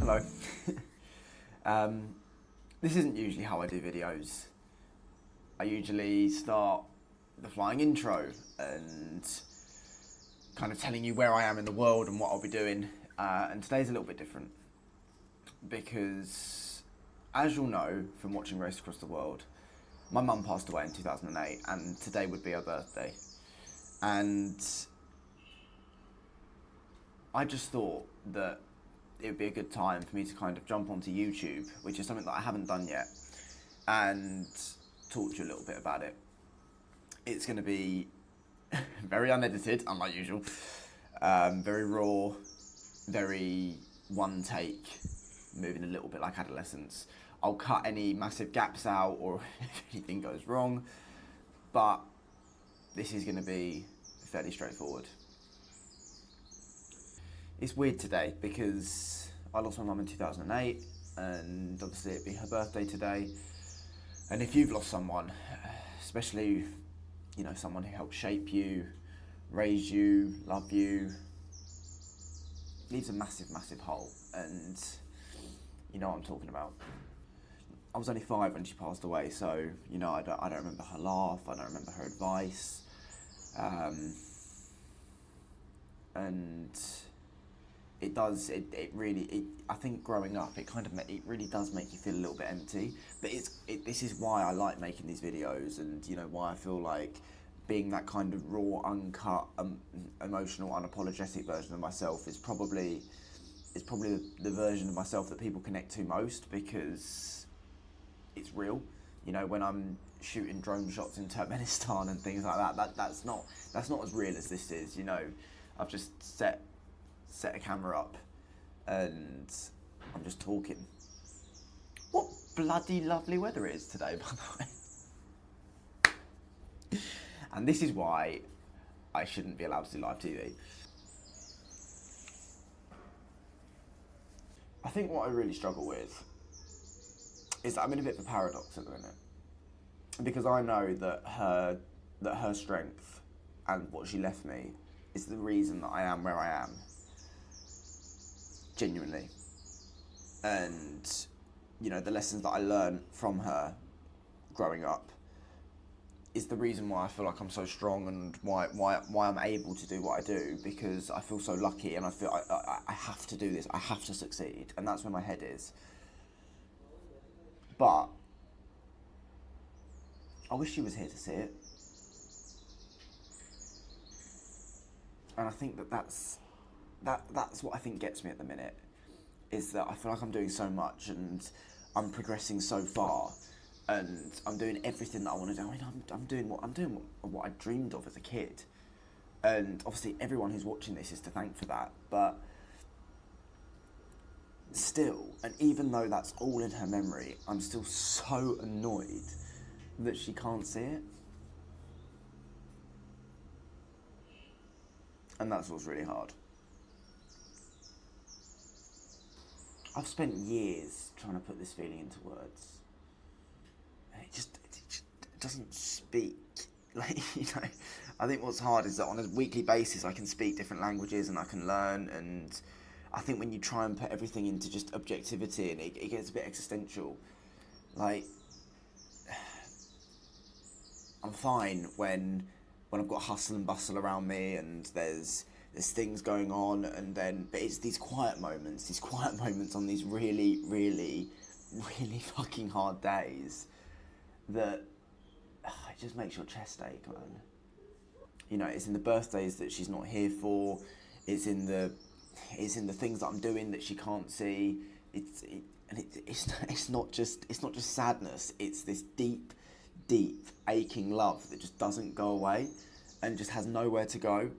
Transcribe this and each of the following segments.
Hello. This isn't usually how I do videos. I usually start the flying intro and kind of telling you where I am in the world and what I'll be doing. And today's a little bit different because, as you'll know from watching Race Across the World, my mum passed away in 2008 and today would be her birthday. And I just thought that it would be a good time for me to kind of jump onto YouTube, which is something that I haven't done yet, and talk to you a little bit about it. It's going to be very unedited, unlike usual, very raw, very one take, moving a little bit like adolescence. I'll cut any massive gaps out or if anything goes wrong, but this is going to be fairly straightforward. It's weird today because I lost my mum in 2008 and obviously it'd be her birthday today. And if you've lost someone, especially, you know, someone who helped shape you, raise you, love you, leaves a massive, massive hole. And you know what I'm talking about. I was only 5 when she passed away, so, you know, I don't remember her laugh, I don't remember her advice. And it really, I think growing up, it really does make you feel a little bit empty. But this is why I like making these videos, and you know why I feel like being that kind of raw, uncut, emotional, unapologetic version of myself is probably the version of myself that people connect to most, because it's real. You know, when I'm shooting drone shots in Turkmenistan and things like that, that's not as real as this is. You know, I've just set a camera up and I'm just talking. What bloody lovely weather it is today, by the way. And this is why I shouldn't be allowed to do live TV. I think what I really struggle with is that I'm in a bit of a paradox at the minute. Because I know that her strength and what she left me is the reason that I am where I am. Genuinely. And, you know, the lessons that I learned from her growing up is the reason why I feel like I'm so strong and why I'm able to do what I do, because I feel so lucky and I feel I have to do this, I have to succeed, and that's where my head is. But I wish she was here to see it. And I think that's what I think gets me at the minute, is that I feel like I'm doing so much and I'm progressing so far and I'm doing everything that I want to do. I mean, I'm doing what I dreamed of as a kid. And obviously everyone who's watching this is to thank for that, but still, and even though that's all in her memory, I'm still so annoyed that she can't see it. And that's what's really hard. I've spent years trying to put this feeling into words. And it just doesn't speak. Like, you know, I think what's hard is that on a weekly basis I can speak different languages and I can learn, and I think when you try and put everything into just objectivity, and it gets a bit existential. Like, I'm fine when I've got hustle and bustle around me and there's things going on, but it's these quiet moments on these really, really, really fucking hard days that it just makes your chest ache, man. You know, it's in the birthdays that she's not here for. It's in the things that I'm doing that she can't see. It's not just sadness. It's this deep aching love that just doesn't go away and just has nowhere to go.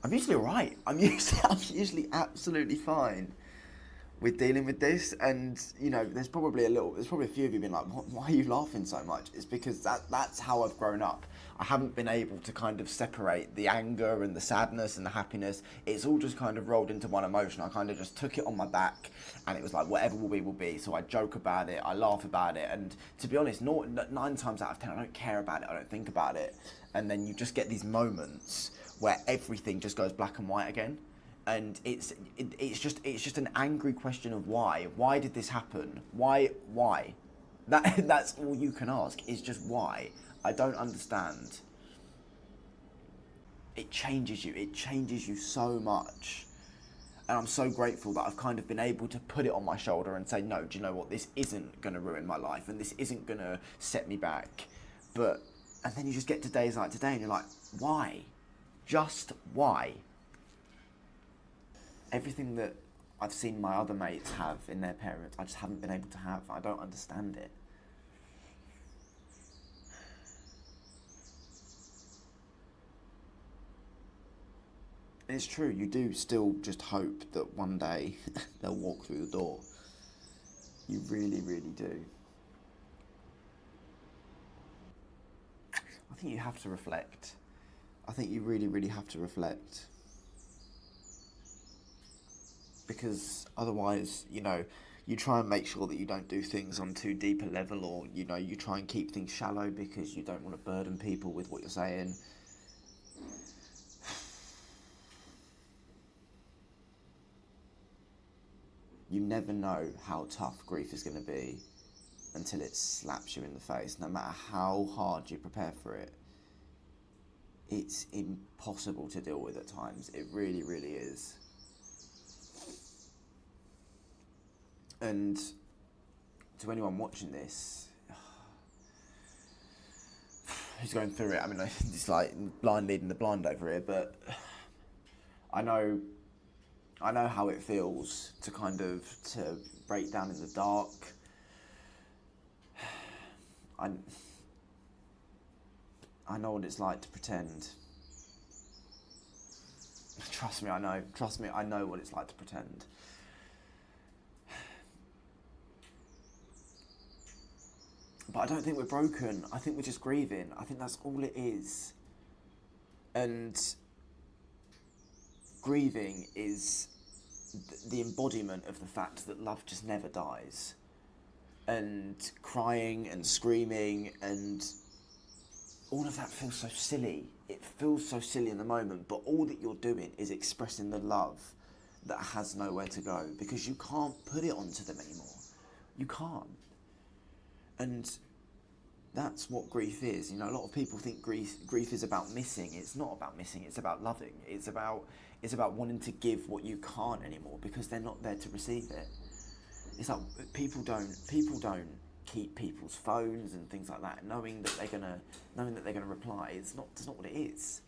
I'm usually alright. I'm usually absolutely fine with dealing with this, and you know, there's probably a few of you being like, why are you laughing so much? It's because that's how I've grown up. I haven't been able to kind of separate the anger and the sadness and the happiness. It's all just kind of rolled into one emotion. I kind of just took it on my back, and it was like, whatever will be, will be. So I joke about it, I laugh about it, and to be honest, 9 times out of 10, I don't care about it, I don't think about it. And then you just get these moments where everything just goes black and white again. And it's just an angry question of why. Why did this happen? Why? That's all you can ask, is just why. I don't understand. It changes you so much. And I'm so grateful that I've kind of been able to put it on my shoulder and say, no, do you know what, this isn't going to ruin my life, and this isn't going to set me back. And then you just get to days like today and you're like, why? Just why? Everything that I've seen my other mates have in their parents, I just haven't been able to have. I don't understand it. It's true, you do still just hope that one day they'll walk through the door. You really, really do. I think you have to reflect. I think you really, really have to reflect. Because otherwise, you try and make sure that you don't do things on too deep a level, or, you try and keep things shallow because you don't want to burden people with what you're saying. You never know how tough grief is going to be until it slaps you in the face. No matter how hard you prepare for it, it's impossible to deal with at times. It really, really is. And to anyone watching this who's going through it, I mean, it's like blind leading the blind over here, but I know how it feels to to break down in the dark. I know what it's like to pretend. Trust me, I know. Trust me, I know what it's like to pretend. But I don't think we're broken. I think we're just grieving. I think that's all it is. And grieving is the embodiment of the fact that love just never dies. And crying and screaming and all of that feels so silly. It feels so silly in the moment, but all that you're doing is expressing the love that has nowhere to go, because you can't put it onto them anymore. You can't. And that's what grief is. A lot of people think grief is about missing. It's not about missing, it's about loving. It's about wanting to give what you can't anymore because they're not there to receive it. It's like people don't keep people's phones and things like that, knowing that they're gonna reply. It's not what it is.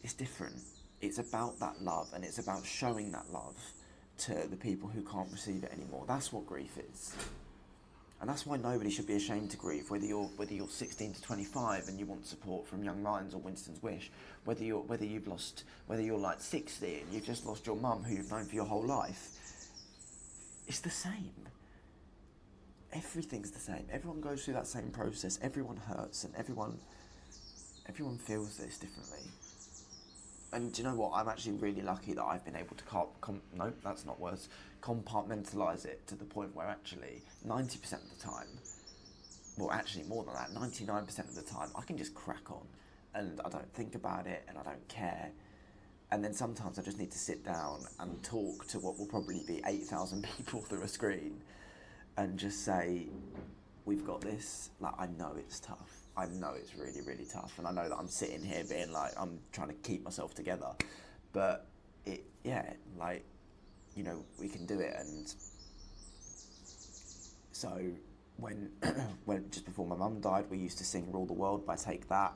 It's different. It's about that love, and it's about showing that love to the people who can't receive it anymore. That's what grief is. And that's why nobody should be ashamed to grieve, whether you're 16 to 25 and you want support from Young Minds or Winston's Wish, whether you're like 60 and you've just lost your mum who you've known for your whole life. It's the same. Everything's the same. Everyone goes through that same process. Everyone hurts, and everyone feels this differently. And do you know what? I'm actually really lucky that I've been able to compartmentalise it to the point where actually 90% of the time, well, actually more than that, 99% of the time, I can just crack on, and I don't think about it, and I don't care. And then sometimes I just need to sit down and talk to what will probably be 8,000 people through a screen and just say, we've got this. Like, I know it's tough. I know it's really, really tough. And I know that I'm sitting here being like, I'm trying to keep myself together. But we can do it. And so when just before my mum died, we used to sing Rule the World by Take That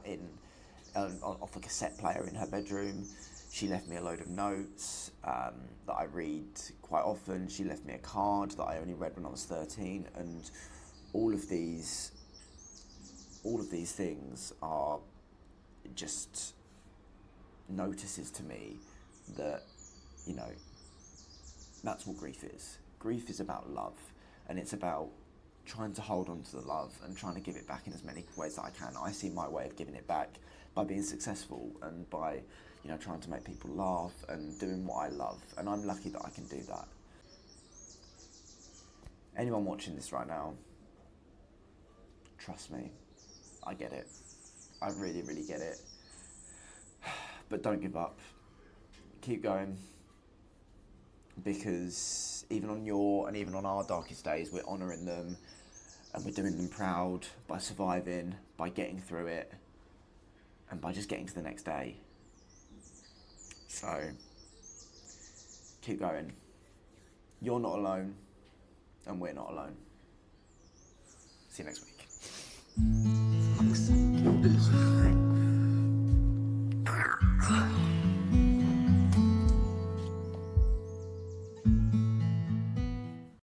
off a cassette player in her bedroom. She left me a load of notes that I read quite often. She left me a card that I only read when I was 13, and all of these things are just notices to me that, that's what grief is. Grief is about love, and it's about trying to hold on to the love and trying to give it back in as many ways that I can. I see my way of giving it back by being successful and by trying to make people laugh and doing what I love, and I'm lucky that I can do that. Anyone watching this right now, trust me, I get it. I really, really get it. But don't give up. Keep going. Because even on your and even on our darkest days, we're honouring them and we're doing them proud by surviving, by getting through it, and by just getting to the next day. So, keep going. You're not alone, and we're not alone. See you next week.